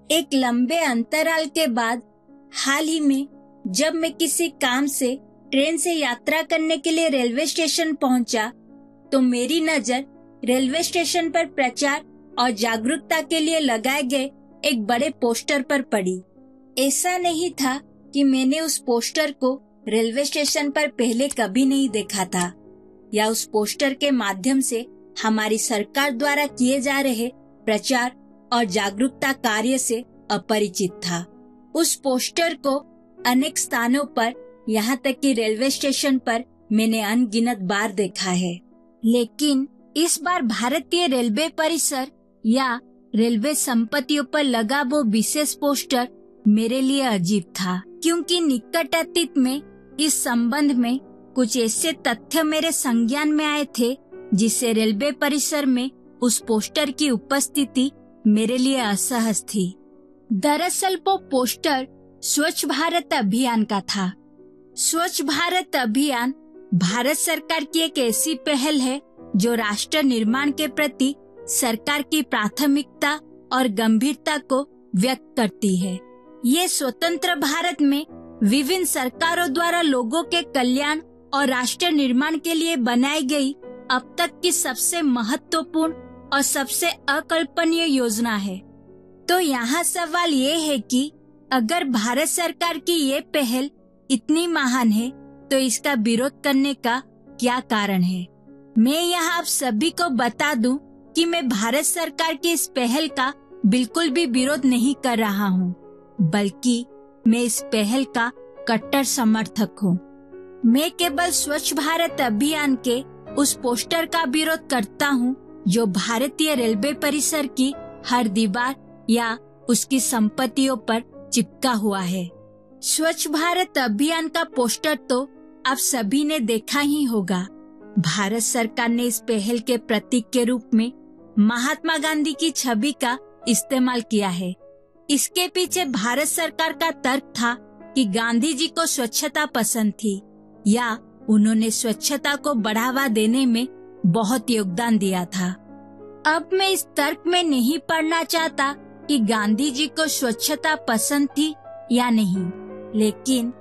एक लंबे अंतराल के बाद हाल ही में जब मैं किसी काम से ट्रेन से यात्रा करने के लिए रेलवे स्टेशन पहुंचा, तो मेरी नजर रेलवे स्टेशन पर प्रचार और जागरूकता के लिए लगाए गए एक बड़े पोस्टर पर पड़ी। ऐसा नहीं था कि मैंने उस पोस्टर को रेलवे स्टेशन पर पहले कभी नहीं देखा था या उस पोस्टर के माध्यम से हमारी सरकार द्वारा किए जा रहे प्रचार और जागरूकता कार्य से अपरिचित था। उस पोस्टर को अनेक स्थानों पर, यहाँ तक कि रेलवे स्टेशन पर मैंने अनगिनत बार देखा है, लेकिन इस बार भारतीय रेलवे परिसर या रेलवे संपत्तियों पर लगा वो विशेष पोस्टर मेरे लिए अजीब था, क्योंकि निकट अतीत में इस संबंध में कुछ ऐसे तथ्य मेरे संज्ञान में आए थे जिससे रेलवे परिसर में उस पोस्टर की उपस्थिति मेरे लिए असहज थी। दरअसल वो पोस्टर स्वच्छ भारत अभियान का था। स्वच्छ भारत अभियान भारत सरकार की एक ऐसी पहल है जो राष्ट्र निर्माण के प्रति सरकार की प्राथमिकता और गंभीरता को व्यक्त करती है। ये स्वतंत्र भारत में विभिन्न सरकारों द्वारा लोगों के कल्याण और राष्ट्र निर्माण के लिए बनाई गई अब तक की सबसे महत्वपूर्ण और सबसे अकल्पनीय योजना है। तो यहाँ सवाल ये है कि अगर भारत सरकार की ये पहल इतनी महान है तो इसका विरोध करने का क्या कारण है। मैं यहाँ आप सभी को बता दूं कि मैं भारत सरकार की इस पहल का बिल्कुल भी विरोध नहीं कर रहा हूँ, बल्कि मैं इस पहल का कट्टर समर्थक हूँ। मैं केवल स्वच्छ भारत अभियान के उस पोस्टर का विरोध करता हूँ जो भारतीय रेलवे परिसर की हर दीवार या उसकी संपत्तियों पर चिपका हुआ है। स्वच्छ भारत अभियान का पोस्टर तो आप सभी ने देखा ही होगा। भारत सरकार ने इस पहल के प्रतीक के रूप में महात्मा गांधी की छवि का इस्तेमाल किया है। इसके पीछे भारत सरकार का तर्क था कि गांधी जी को स्वच्छता पसंद थी या उन्होंने स्वच्छता को बढ़ावा देने में बहुत योगदान दिया था। अब मैं इस तर्क में नहीं पढ़ना चाहता कि गांधी जी को स्वच्छता पसंद थी या नहीं, लेकिन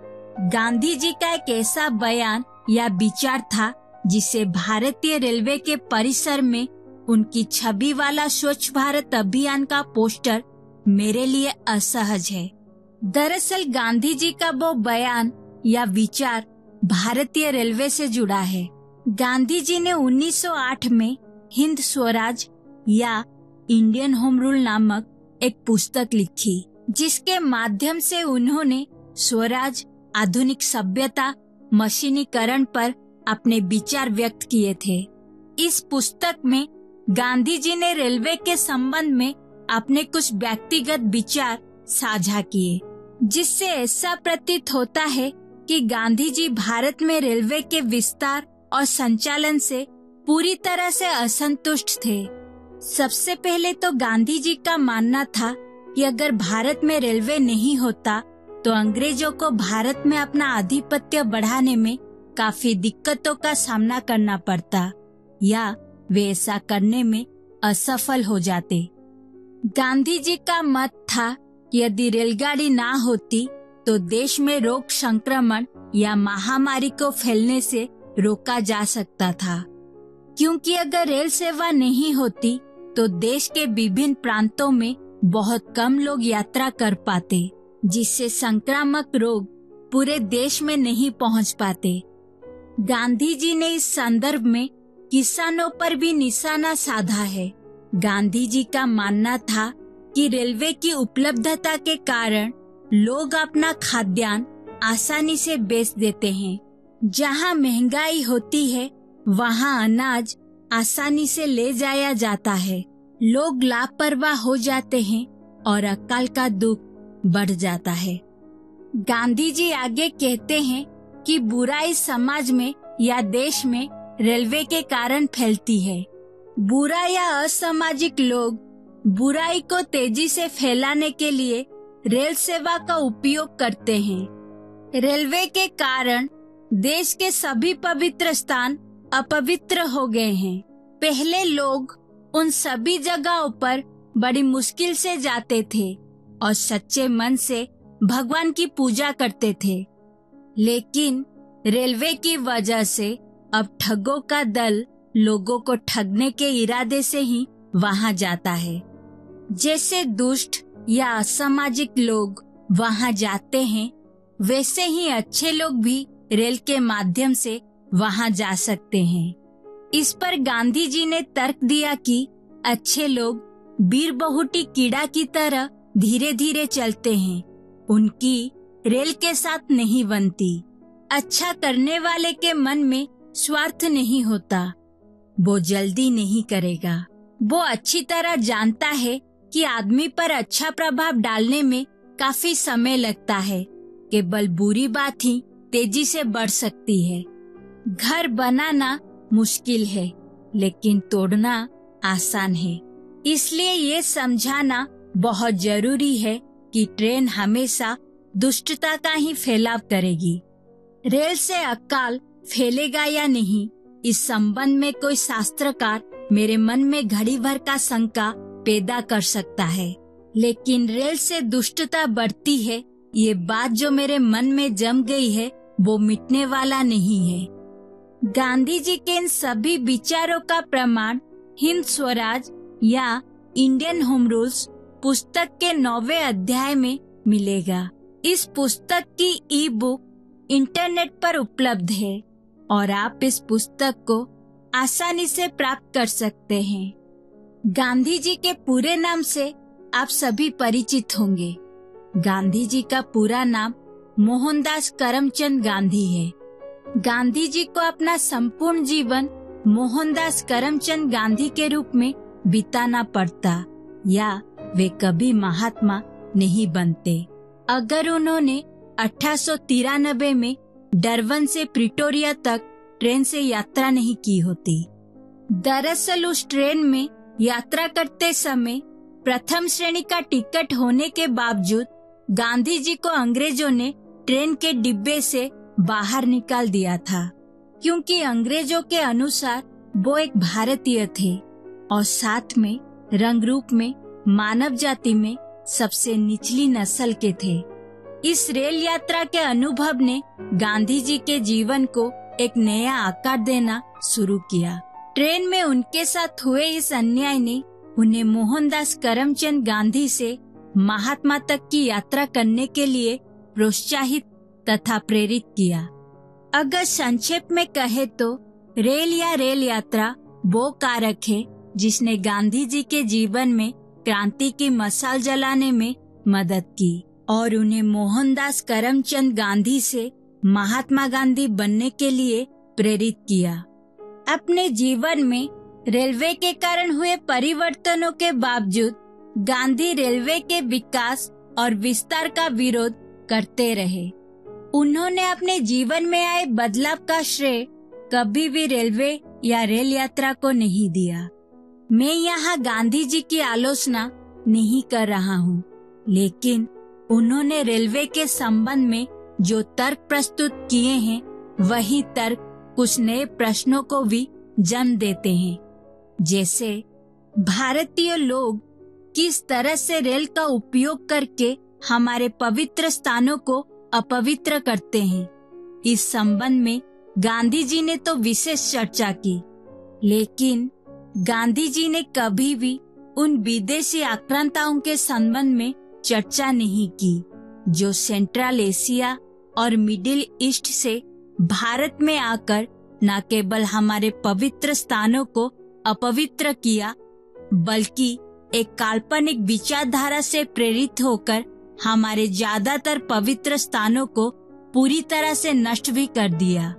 गांधी जी का एक ऐसा बयान या विचार था जिसे भारतीय रेलवे के परिसर में उनकी छवि वाला स्वच्छ भारत अभियान का पोस्टर मेरे लिए असहज है। दरअसल गांधी जी का वो बयान या विचार भारतीय रेलवे से जुड़ा है। गांधी जी ने 1908 में हिंद स्वराज या इंडियन होम रूल नामक एक पुस्तक लिखी, जिसके माध्यम से उन्होंने स्वराज, आधुनिक सभ्यता, मशीनीकरण पर अपने विचार व्यक्त किए थे। इस पुस्तक में गांधी जी ने रेलवे के संबंध में अपने कुछ व्यक्तिगत विचार साझा किए, जिससे ऐसा प्रतीत होता है कि गांधी जी भारत में रेलवे के विस्तार और संचालन से पूरी तरह से असंतुष्ट थे। सबसे पहले तो गांधी जी का मानना था कि अगर भारत में रेलवे नहीं होता तो अंग्रेजों को भारत में अपना आधिपत्य बढ़ाने में काफी दिक्कतों का सामना करना पड़ता या वे ऐसा करने में असफल हो जाते। गांधी जी का मत था कि यदि रेलगाड़ी ना होती तो देश में रोग संक्रमण या महामारी को फैलने से रोका जा सकता था, क्योंकि अगर रेल सेवा नहीं होती तो देश के विभिन्न प्रांतों में बहुत कम लोग यात्रा कर पाते, जिससे संक्रामक रोग पूरे देश में नहीं पहुंच पाते। गांधी जी ने इस संदर्भ में किसानों पर भी निशाना साधा है। गांधी जी का मानना था कि रेलवे की उपलब्धता के कारण लोग अपना खाद्यान्न आसानी से बेच देते हैं। जहां महंगाई होती है वहां अनाज आसानी से ले जाया जाता है। लोग लापरवाह हो जाते हैं और अकाल का दुख बढ़ जाता है। गांधी जी आगे कहते हैं कि बुराई समाज में या देश में रेलवे के कारण फैलती है। बुरा या असामाजिक लोग बुराई को तेजी से फैलाने के लिए रेल सेवा का उपयोग करते हैं। रेलवे के कारण देश के सभी पवित्र स्थान अपवित्र हो गए हैं। पहले लोग उन सभी जगहों पर बड़ी मुश्किल से जाते थे। और सच्चे मन से भगवान की पूजा करते थे। लेकिन रेलवे की वजह से अब ठगों का दल लोगों को ठगने के इरादे से ही वहां जाता है। जैसे दुष्ट या असामाजिक लोग वहां जाते हैं, वैसे ही अच्छे लोग भी रेल के माध्यम से वहां जा सकते हैं। इस पर गांधी जी ने तर्क दिया कि अच्छे लोग बीरबहुटी कीड़ा की तरह धीरे धीरे चलते हैं, उनकी रेल के साथ नहीं बनती। अच्छा करने वाले के मन में स्वार्थ नहीं होता, वो जल्दी नहीं करेगा। वो अच्छी तरह जानता है कि आदमी पर अच्छा प्रभाव डालने में काफी समय लगता है, केवल बुरी बात ही तेजी से बढ़ सकती है। घर बनाना मुश्किल है, लेकिन तोड़ना आसान है। इसलिए ये समझाना बहुत जरूरी है कि ट्रेन हमेशा दुष्टता का ही फैलाव करेगी। रेल से अकाल फैलेगा या नहीं, इस संबंध में कोई शास्त्रकार मेरे मन में घड़ी भर का शंका पैदा कर सकता है, लेकिन रेल से दुष्टता बढ़ती है, ये बात जो मेरे मन में जम गई है वो मिटने वाला नहीं है। गांधी जी के इन सभी विचारों का प्रमाण हिंद स्वराज या इंडियन होम रूल्स पुस्तक के 9वें अध्याय में मिलेगा। इस पुस्तक की ई बुक इंटरनेट पर उपलब्ध है और आप इस पुस्तक को आसानी से प्राप्त कर सकते हैं। गांधी जी के पूरे नाम से आप सभी परिचित होंगे। गांधी जी का पूरा नाम मोहनदास करमचंद गांधी है। गांधी जी को अपना संपूर्ण जीवन मोहनदास करमचंद गांधी के रूप में बिताना पड़ता, या वे कभी महात्मा नहीं बनते अगर उन्होंने 1893 में डरबन से प्रिटोरिया तक ट्रेन से यात्रा नहीं की होती। दरअसल उस ट्रेन में यात्रा करते समय प्रथम श्रेणी का टिकट होने के बावजूद गांधी जी को अंग्रेजों ने ट्रेन के डिब्बे से बाहर निकाल दिया था, क्योंकि अंग्रेजों के अनुसार वो एक भारतीय थे और साथ में रंग रूप में मानव जाति में सबसे निचली नस्ल के थे। इस रेल यात्रा के अनुभव ने गांधी जी के जीवन को एक नया आकार देना शुरू किया। ट्रेन में उनके साथ हुए इस अन्याय ने उन्हें मोहनदास करमचंद गांधी से महात्मा तक की यात्रा करने के लिए प्रोत्साहित तथा प्रेरित किया। अगर संक्षेप में कहे तो रेल या रेल यात्रा वो कारक है जिसने गांधी जी के जीवन में क्रांति की मशाल जलाने में मदद की और उन्हें मोहनदास करमचंद गांधी से महात्मा गांधी बनने के लिए प्रेरित किया। अपने जीवन में रेलवे के कारण हुए परिवर्तनों के बावजूद गांधी रेलवे के विकास और विस्तार का विरोध करते रहे। उन्होंने अपने जीवन में आए बदलाव का श्रेय कभी भी रेलवे या रेल यात्रा को नहीं दिया। मैं यहाँ गांधी जी की आलोचना नहीं कर रहा हूँ, लेकिन उन्होंने रेलवे के संबंध में जो तर्क प्रस्तुत किए हैं, वही तर्क कुछ नए प्रश्नों को भी जन्म देते हैं। जैसे भारतीय लोग किस तरह से रेल का उपयोग करके हमारे पवित्र स्थानों को अपवित्र करते हैं। इस संबंध में गांधी जी ने तो विशेष चर्चा की, लेकिन गांधी जी ने कभी भी उन विदेशी आक्रांताओं के संबंध में चर्चा नहीं की जो सेंट्रल एशिया और मिडिल ईस्ट से भारत में आकर न केवल हमारे पवित्र स्थानों को अपवित्र किया, बल्कि एक काल्पनिक विचारधारा से प्रेरित होकर हमारे ज्यादातर पवित्र स्थानों को पूरी तरह से नष्ट भी कर दिया।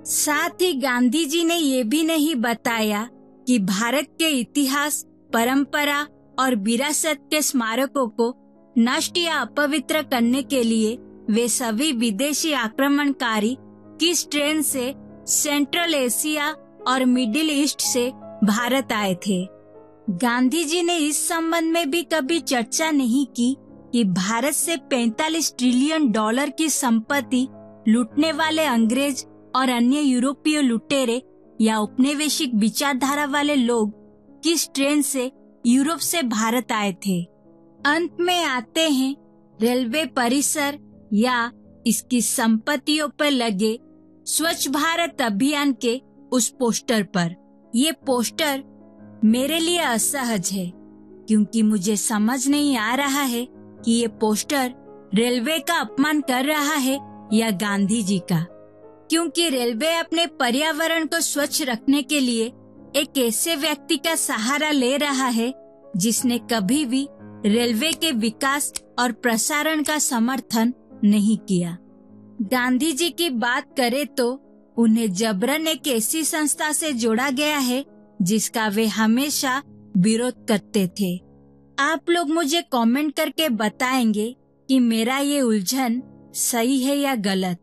साथ ही गांधी जी ने ये भी नहीं बताया कि भारत के इतिहास, परंपरा और विरासत के स्मारकों को नष्ट या अपवित्र करने के लिए वे सभी विदेशी आक्रमणकारी किस ट्रेन से सेंट्रल एशिया और मिडिल ईस्ट से भारत आए थे। गांधी जी ने इस संबंध में भी कभी चर्चा नहीं की कि भारत से 45 ट्रिलियन डॉलर की संपत्ति लूटने वाले अंग्रेज और अन्य यूरोपीय लुटेरे या उपनिवेशिक विचारधारा वाले लोग किस ट्रेन से यूरोप से भारत आए थे। अंत में आते हैं रेलवे परिसर या इसकी संपत्तियों पर लगे स्वच्छ भारत अभियान के उस पोस्टर पर। ये पोस्टर मेरे लिए असहज है क्योंकि मुझे समझ नहीं आ रहा है कि ये पोस्टर रेलवे का अपमान कर रहा है या गांधी जी का, क्योंकि रेलवे अपने पर्यावरण को स्वच्छ रखने के लिए एक ऐसे व्यक्ति का सहारा ले रहा है जिसने कभी भी रेलवे के विकास और प्रसारण का समर्थन नहीं किया। गांधी जी की बात करें तो उन्हें जबरन एक ऐसी संस्था से जोड़ा गया है जिसका वे हमेशा विरोध करते थे। आप लोग मुझे कमेंट करके बताएंगे कि मेरा ये उलझन सही है या गलत,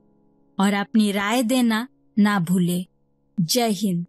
और अपनी राय देना ना भूले। जय हिंद।